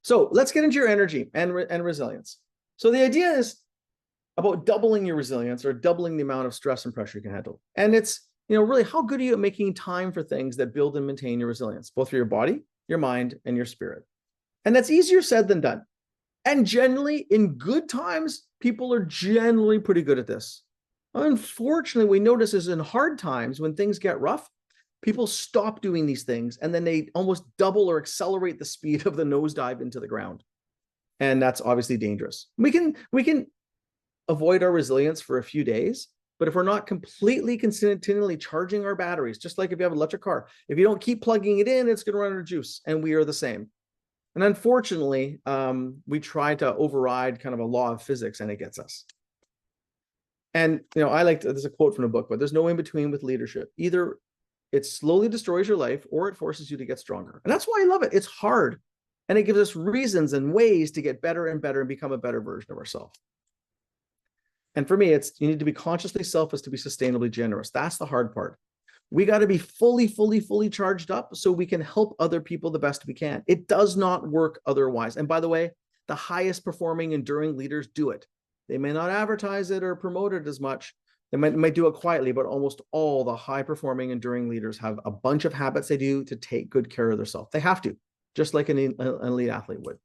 So let's get into your energy and resilience. So the idea is about doubling your resilience or doubling the amount of stress and pressure you can handle. And it's, really how good are you at making time for things that build and maintain your resilience, both for your body, your mind, and your spirit. And that's easier said than done. And generally, in good times, people are generally pretty good at this. Unfortunately, we notice is in hard times, when things get rough, people stop doing these things and then they almost double or accelerate the speed of the nosedive into the ground. And that's obviously dangerous. We can avoid our resilience for a few days, but if we're not completely continually charging our batteries, just like if you have an electric car, if you don't keep plugging it in, it's going to run out of juice. And we are the same. And unfortunately, we try to override kind of a law of physics and it gets us. And, there's a quote from a book, but there's no in between with leadership. Either it slowly destroys your life or it forces you to get stronger. And that's why I love it. It's hard. And it gives us reasons and ways to get better and better and become a better version of ourselves. And for me, you need to be consciously selfless to be sustainably generous. That's the hard part. We got to be fully charged up so we can help other people the best we can. It does not work otherwise. And by the way, the highest performing, enduring leaders do it. They may not advertise it or promote it as much. They might do it quietly, but almost all the high performing, enduring leaders have a bunch of habits they do to take good care of themselves. They have to, just like an elite athlete would.